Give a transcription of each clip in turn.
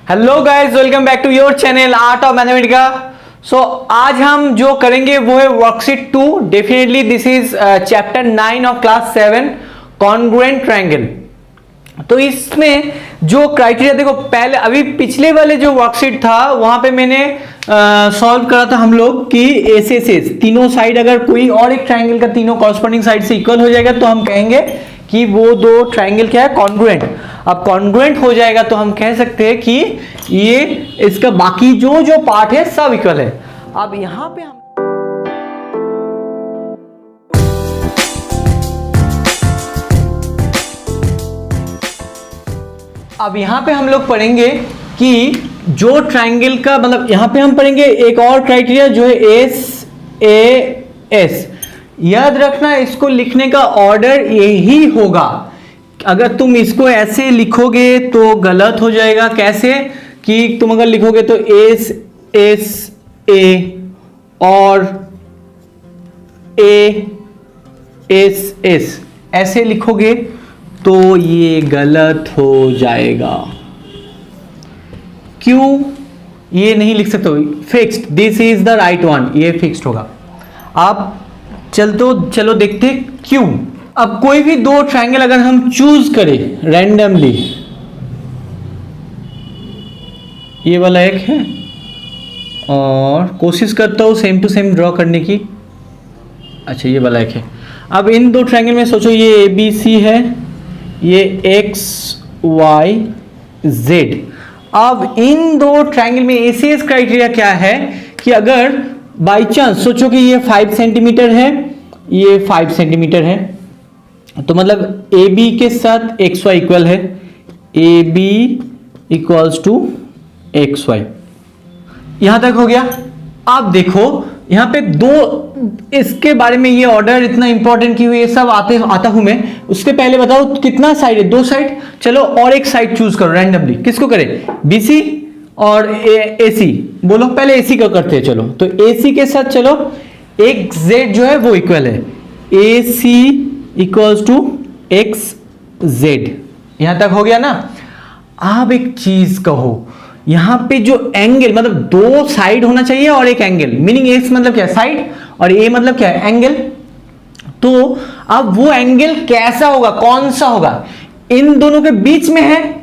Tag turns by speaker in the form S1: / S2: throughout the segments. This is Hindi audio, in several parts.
S1: Hello guys, welcome back to your channel Art of Mathematica. So आज हम जो करेंगे वो है worksheet 2। Definitely this is chapter 9 of class 7 congruent triangle. तो इसमें जो क्राइटेरिया देखो, पहले अभी पिछले वाले जो वर्कशीट था वहां पे मैंने सॉल्व करा था हम लोग कि एस तीनों साइड अगर कोई और एक ट्रायंगल का तीनों कॉरस्पॉन्डिंग साइड से इक्वल हो जाएगा तो हम कहेंगे कि वो दो ट्रायंगल क्या है, कॉन्ग्रुएंट। अब कॉन्ग्रुएंट हो जाएगा तो हम कह सकते हैं कि ये इसका बाकी जो जो पार्ट है सब इक्वल है। अब यहां पे हम लोग पढ़ेंगे कि जो ट्रायंगल का मतलब यहां पे हम पढ़ेंगे एक और क्राइटेरिया जो है एस ए एस। याद रखना, इसको लिखने का ऑर्डर यही होगा। अगर तुम इसको ऐसे लिखोगे तो गलत हो जाएगा। कैसे कि तुम अगर लिखोगे तो एस एस ए और ए एस एस ऐसे लिखोगे तो ये गलत हो जाएगा। क्यों ये नहीं लिख सकते? Fixed, this is the right one, ये फिक्स्ड होगा। आप चलो देखते क्यों। अब कोई भी दो ट्रायंगल अगर हम चूज करें रैंडमली, ये वाला एक है और कोशिश करता हूं सेम टू सेम ड्रॉ करने की। अच्छा, ये वाला एक है। अब इन दो ट्रायंगल में सोचो, ये ए बी सी है, ये एक्स वाई जेड। अब इन दो ट्रायंगल में एसीएस क्राइटेरिया क्या है कि अगर बाई चांस सोचो कि ये 5 सेंटीमीटर है, ये 5 सेंटीमीटर है, तो मतलब ए बी के साथ एक्स वाई इक्वल है, A B equals to X Y. यहां तक हो गया। अब देखो यहां पे दो, इसके बारे में ये ऑर्डर इतना इंपॉर्टेंट क्यों, ये सब आता हूं मैं। उसके पहले बताओ कितना साइड है? दो साइड। चलो और एक साइड चूज करो रैंडमली। किसको करें? बीसी और एसी। बोलो पहले एसी का करते हैं। चलो तो एसी के साथ चलो एक जेड जो है वो इक्वल है, ए C equals to x Z. यहां तक हो गया ना। अब एक चीज कहो, यहां पे जो एंगल मतलब दो साइड होना चाहिए और एक एंगल, मीनिंग एक्स मतलब क्या है साइड और ए मतलब क्या है एंगल। तो अब वो एंगल कैसा होगा, कौन सा होगा? इन दोनों के बीच में है,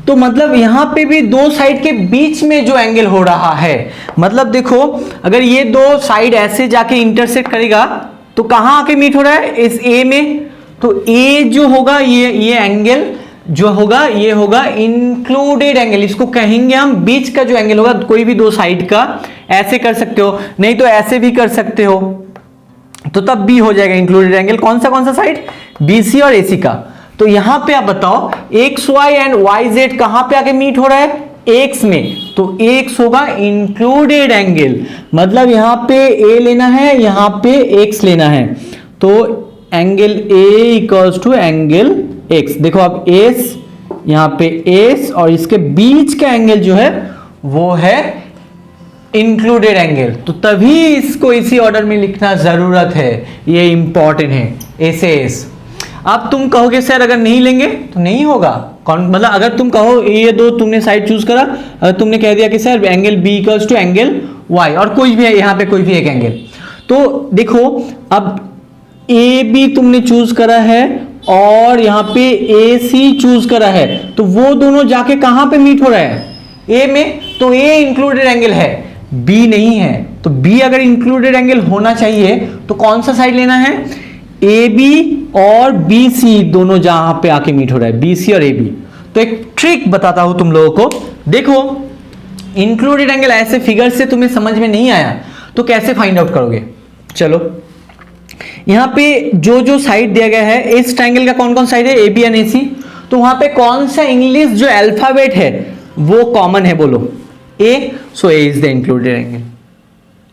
S1: तो मतलब यहां पे भी दो साइड के बीच में जो एंगल हो रहा है, मतलब देखो अगर ये दो साइड ऐसे जाके इंटरसेक्ट करेगा तो कहां आके मीट हो रहा है? इस ए में। तो ए जो होगा ये एंगल जो होगा ये होगा इंक्लूडेड एंगल। इसको कहेंगे हम बीच का जो एंगल होगा कोई भी दो साइड का। ऐसे कर सकते हो, नहीं तो ऐसे भी कर सकते हो, तो तब भी हो जाएगा इंक्लूडेड एंगल। कौन सा साइड? बीसी और एसी का। तो यहां पे आप बताओ X Y and Y Z कहां पे आके मीट हो रहा है? एक्स में। तो एक्स होगा इंक्लूडेड एंगल, मतलब यहां पे ए लेना है, यहां पे एक्स लेना है। तो angle A equals to angle X. देखो अब एस, यहां पे एस और इसके बीच का एंगल जो है वो है इंक्लूडेड एंगल। तो तभी इसको इसी ऑर्डर में लिखना जरूरत है, ये इंपॉर्टेंट है एस एस। अब तुम कहोगे सर अगर नहीं लेंगे तो नहीं होगा। मतलब अगर तुम कहो ये दो तुमने साइड चूज करा, अगर तुमने कह दिया कि sir angle B equals to angle Y और कोई भी है यहां पे कोई भी एक एंगल, तो देखो अब ए बी तुमने चूज करा है और यहां पे ए सी चूज करा है, तो वो दोनों जाके कहां पे मीट हो रहा है? ए में। तो ए इंक्लूडेड एंगल है, बी नहीं है। तो बी अगर इंक्लूडेड एंगल होना चाहिए तो कौन सा साइड लेना है? ए बी और बी सी दोनों जहां पे आके मीट हो रहा है, बी सी और ए बी। तो एक ट्रिक बताता हूं तुम लोगों को। देखो इंक्लूडेड एंगल ऐसे फिगर से तुम्हें समझ में नहीं आया तो कैसे फाइंड आउट करोगे? चलो यहां पे जो जो साइड दिया गया है, इस ट्रायंगल का कौन कौन साइड है? ए बी एंड ए सी। तो वहां पे कौन सा इंग्लिश जो अल्फाबेट है वो कॉमन है? बोलो A. So A is the included angle.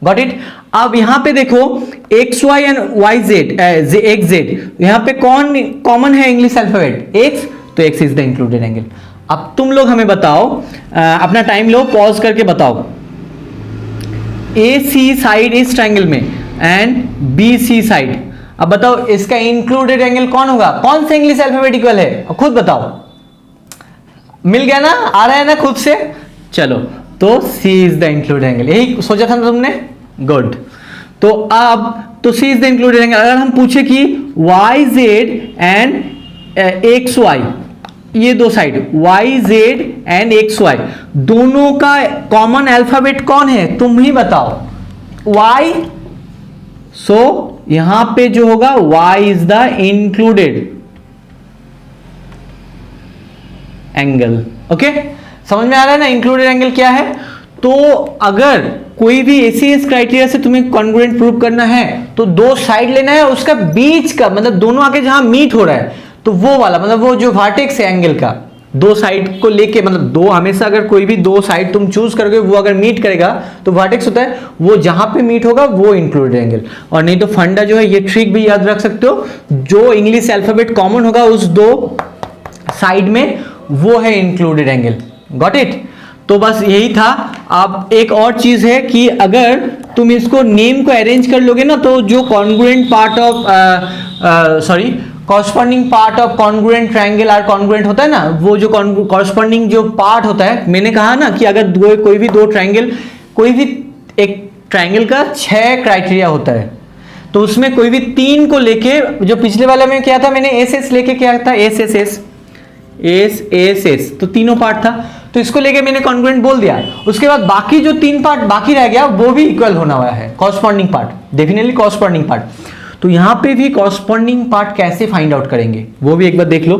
S1: Got it. अब यहां पे देखो X Y and Y Z, X Z, यहां पे कौन कॉमन है इंग्लिश अल्फाबेट? एक्स। तो X is the included angle. अब तुम लोग हमें बताओ, अपना टाइम लो, पॉज करके बताओ, ए सी साइड इस ट्रायंगल में एंड बी सी साइड, अब बताओ इसका इंक्लूडेड एंगल कौन होगा? कौन सा इंग्लिश अल्फाबेट इक्वल है? खुद बताओ। मिल गया ना, आ रहा है ना खुद से। चलो तो C is the included angle, यही सोचा था ना तुमने, गुड। तो अब तो C is the included angle. अगर हम पूछे कि Y Z and X Y, ये दो side Y Z and X Y, दोनों का कॉमन अल्फाबेट कौन है, तुम ही बताओ। वाई, सो यहां पे जो होगा Y is the included angle. Okay, समझ में आ रहा है ना इंक्लूडेड एंगल क्या है। तो अगर कोई भी एसीएस क्राइटेरिया से तुम्हें कॉन्ग्रुएंट प्रूव करना है तो दो साइड लेना है, उसका बीच का मतलब दोनों आके जहां मीट हो रहा है, तो वो वाला मतलब वो जो वर्टेक्स है एंगल का, दो साइड को लेके, मतलब दो हमेशा अगर कोई भी दो साइड तुम चूज करोगे वो अगर मीट करेगा तो वर्टेक्स होता है, वो जहां पे मीट होगा वो इंक्लूडेड एंगल। और नहीं तो फंडा जो है, ये ट्रिक भी याद रख सकते हो, जो इंग्लिश अल्फाबेट कॉमन होगा उस दो साइड में, वो है इंक्लूडेड एंगल। Got it. तो बस यही था। अब एक और चीज है कि अगर तुम इसको नेम को अरेंज कर लोगे ना, तो जो congruent part of corresponding part of congruent triangle are congruent होता है ना, वो जो कॉरस्पॉन्डिंग जो पार्ट होता है, मैंने कहा ना कि अगर कोई भी दो ट्रायंगल, कोई भी एक ट्रायंगल का 6 क्राइटेरिया होता है, तो उसमें कोई भी 3 को लेके, जो पिछले वाले में क्या था मैंने एस एस लेके क्या था, S S S S S S, तो तीनों पार्ट था, तो इसको लेके मैंने कॉन्ग्रुएंट बोल दिया। उसके बाद बाकी जो 3 पार्ट बाकी रह गया वो भी इक्वल होना हुआ है, corresponding part, definitely corresponding part. तो यहां पे भी कॉरस्पॉन्डिंग पार्ट कैसे फाइंड आउट करेंगे वो भी एक बार देख लो।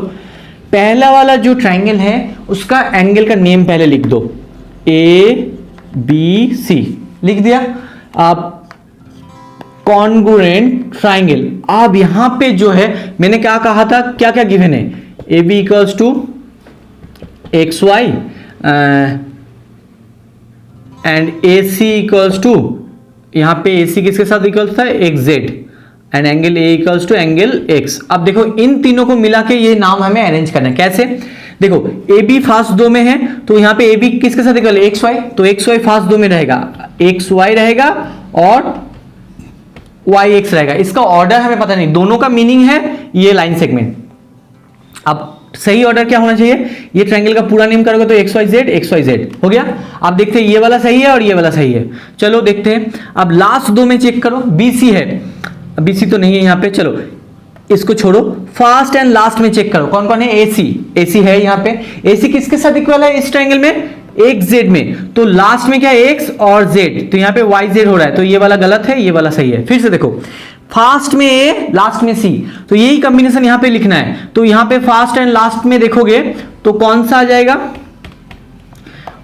S1: पहला वाला जो ट्रायंगल है उसका एंगल का नेम पहले लिख दो, ए बी सी लिख दिया। आप कॉन्ग्रुएंट ट्रायंगल, अब यहां पे जो है मैंने क्या कहा था, क्या क्या गिवन है, A B equals to X Y and A C equals to, यहां पे ए सी किसके साथ इक्वल्स था, X Z, and angle A equals to angle X. अब देखो इन तीनों को मिला के ये नाम हमें अरेंज करना है। कैसे, देखो ए बी फास्ट दो में है, तो यहां पे ए बी किसके साथ इक्वल है, एक्स वाई, तो एक्स वाई फास्ट दो में रहेगा, एक्स वाई रहेगा और वाई एक्स रहेगा। इसका ऑर्डर हमें पता नहीं, दोनों का मीनिंग है ये लाइन सेगमेंट। अब सही ऑर्डर क्या होना चाहिए, ये ट्रायंगल का पूरा नेम करोगे तो एक्स वाई जेड हो गया। आप देखते हैं ये वाला सही है और ये वाला सही है। चलो देखते हैं, अब लास्ट दो में चेक करो, बीसी है, बीसी तो नहीं है यहाँ पे, चलो इसको छोड़ो, फर्स्ट एंड लास्ट में चेक करो कौन कौन है, एसी, एसी है यहाँ पे, एसी किसके साथ इक्वल है इस ट्रायंगल में, एक्स जेड में, तो लास्ट में क्या है एक्स और जेड, तो यहाँ पे वाई जेड हो रहा है, तो ये वाला गलत है, ये वाला सही है। फिर से देखो, फास्ट में ए लास्ट में सी, तो यही कॉम्बिनेशन यहां पे लिखना है, तो यहां पे फास्ट एंड लास्ट में देखोगे तो कौन सा आ जाएगा,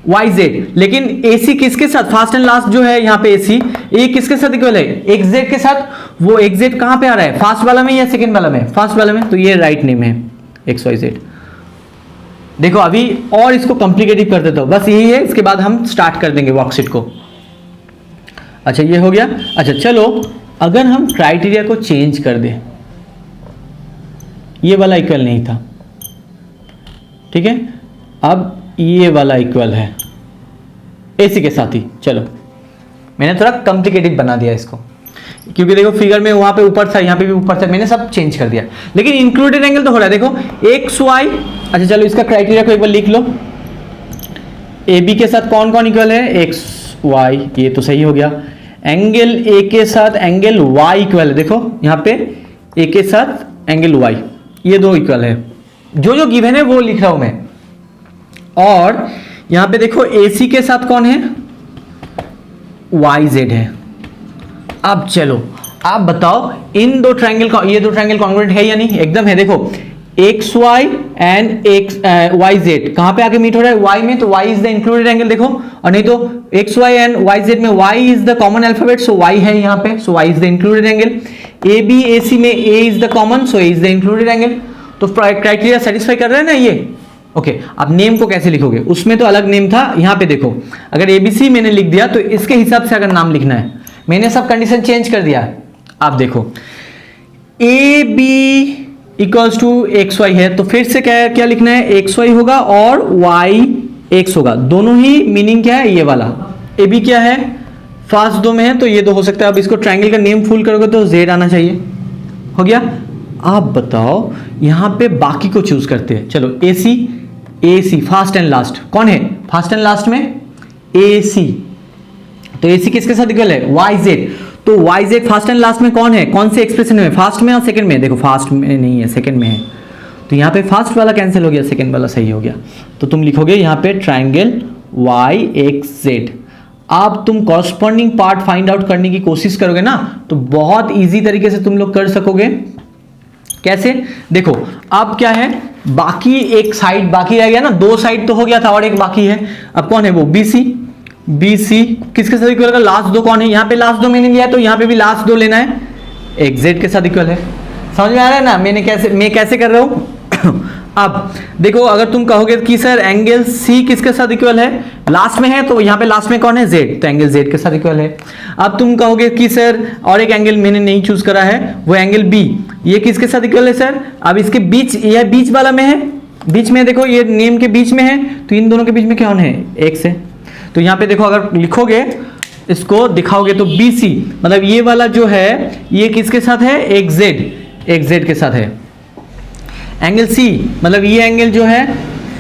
S1: वाई जेड। लेकिन एसी किसके साथ, फास्ट एंड लास्ट जो है यहाँ पे एसी, ये किसके साथ इक्वल है, एक्स जेड के साथ। वो एक्स जेड कहां पे आ रहा है, फास्ट वाला में या सेकंड वाला में, फास्ट वाला में, तो ये राइट नेम है एक्स वाई जेड। देखो अभी और इसको कॉम्प्लिकेटेड कर देता हूं, बस यही है, इसके बाद हम स्टार्ट कर देंगे वर्कशीट को। अच्छा ये हो गया। अच्छा चलो, अगर हम क्राइटेरिया को चेंज कर दें, ये वाला इक्वल नहीं था, ठीक है, अब ये वाला इक्वल है एसी के साथ ही। चलो मैंने थोड़ा कॉम्प्लिकेटेड बना दिया इसको, क्योंकि देखो फिगर में वहां पे ऊपर था, यहाँ पे भी ऊपर था, मैंने सब चेंज कर दिया, लेकिन इंक्लूडेड एंगल तो हो रहा है। देखो एक्स वाई, अच्छा चलो इसका क्राइटेरिया को एक बार लिख लो, ए बी के साथ कौन कौन इक्वल है, एक्स वाई, ये तो सही हो गया। एंगल ए के साथ एंगल वाई इक्वल है, देखो यहाँ पे ए के साथ एंगल वाई, ये दो इक्वल है, जो जो गिवन है वो लिख रहा हूं मैं। और यहां पे देखो एसी के साथ कौन है, वाई जेड है। अब चलो आप बताओ, इन दो ट्रायंगल का, ये दो ट्रायंगल कॉन्ग्रुएंट है या नहीं, एकदम है। देखो X Y and X Y Z कहां पे आके मीट हो रहा है, वाई में, तो Y is the included angle. देखो, और नहीं तो X Y and Y Z में Y is the common alphabet, so Y है यहाँ पे, so Y is the included angle. A B A C में A is the common, so A is the included angle. तो क्राइटेरिया सेटिस्फाई कर रहे हैं ना ये। ओके, अब नेम को कैसे लिखोगे, उसमें तो अलग नेम था, यहाँ पे देखो अगर एबीसी मैंने लिख दिया तो इसके हिसाब से अगर नाम लिखना है, मैंने सब कंडीशन चेंज कर दिया। आप देखो A B equals to X Y है, तो फिर से क्या क्या लिखना है, एक्स वाई होगा और वाई एक्स होगा, दोनों ही मीनिंग क्या है, ये वाला। ए बी क्या है, फास्ट दो में है, तो ये दो हो सकता है। अब इसको ट्रायंगल का नेम फुल करोगे तो जेड आना चाहिए, हो गया। आप बताओ, यहां पे बाकी को चूज करते हैं। चलो ए सी, ए सी, फास्ट एंड लास्ट कौन है फास्ट एंड लास्ट में, ए सी। तो ए सी किसके साथ इक्वल है, वाई जेड। तो Y Z first and last में कौन है, कौन से एक्सप्रेशन में, फास्ट में और सेकंड में, देखो फास्ट में नहीं है, सेकंड में है, तो यहाँ पे फास्ट वाला कैंसिल हो गया, सेकंड वाला सही हो गया। तो तुम लिखोगे यहाँ पे ट्राइंगल वाई एक्स जेड। अब तुम कॉरस्पॉन्डिंग पार्ट फाइंड आउट करने की कोशिश करोगे ना, तो बहुत इजी तरीके से तुम लोग कर सकोगे। कैसे, देखो अब क्या है, बाकी एक साइड बाकी रह गया ना, दो साइड तो हो गया था और एक बाकी है। अब कौन है वो, बी सी। बी सी किसके साथ इक्वल है, लास्ट दो कौन है, यहाँ पे लास्ट दो मैंने लिया है, तो यहाँ पे भी लास्ट दो लेना है, एक्स जेड के साथ इक्वल है। समझ में आ रहा है ना मैं कैसे कर रहा हूँ। अब देखो, अगर तुम कहोगे कि सर एंगल सी किसके साथ इक्वल है, लास्ट में है, तो यहाँ पे लास्ट में कौन है, जेड, तो एंगल जेड के साथ इक्वल है। अब तुम कहोगे कि सर और एक एंगल मैंने नहीं चूज करा है, वो एंगल बी, ये किसके साथ इक्वल है सर, अब इसके बीच, यह बीच वाला में है, बीच में देखो ये नेम के बीच में है, तो इन दोनों के बीच में कौन है, एक्स है। तो यहाँ पे देखो अगर लिखोगे इसको दिखाओगे तो बी सी मतलब ये वाला जो है ये किसके साथ है, एक्स जेड के साथ है। एंगल सी मतलब ये एंगल जो है,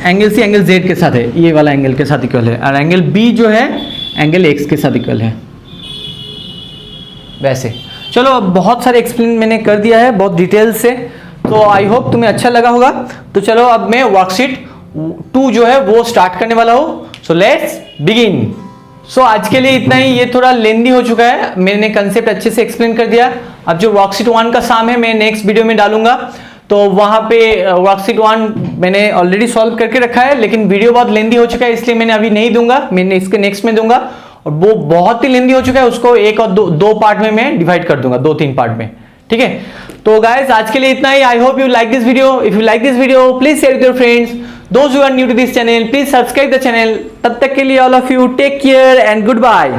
S1: एंगल सी एंगल जेड के साथ है, ये वाला एंगल के साथ इक्वल है, और एंगल बी जो है एंगल एक्स के साथ इक्वल है। वैसे चलो, अब बहुत सारे एक्सप्लेन मैंने कर दिया है बहुत डिटेल से, तो आई होप तुम्हें अच्छा लगा होगा। तो चलो अब मैं वर्कशीट 2 जो है वो स्टार्ट करने वाला हूँ। So let's begin. सो आज के लिए इतना ही, ये थोड़ा लेंदी हो चुका है, मैंने कंसेप्ट अच्छे से एक्सप्लेन कर दिया। अब जो वर्कशीट 1 का साम है मैं नेक्स्ट वीडियो में डालूंगा, तो वहां पे वर्कशीट 1 मैंने ऑलरेडी सॉल्व करके रखा है, लेकिन वीडियो बहुत लेंदी हो चुका है इसलिए मैंने अभी नहीं दूंगा, मैंने इसके नेक्स्ट में दूंगा, और वो बहुत ही लेंदी हो चुका है, उसको एक और दो पार्ट में मैं डिवाइड कर दूंगा, 2-3 पार्ट में, ठीक है। तो गाइस आज के लिए इतना ही। I hope you like this video. If you like this video please share with your friends. Those who are new to this channel please subscribe the channel. तब तक के लिए all of you take care and good bye.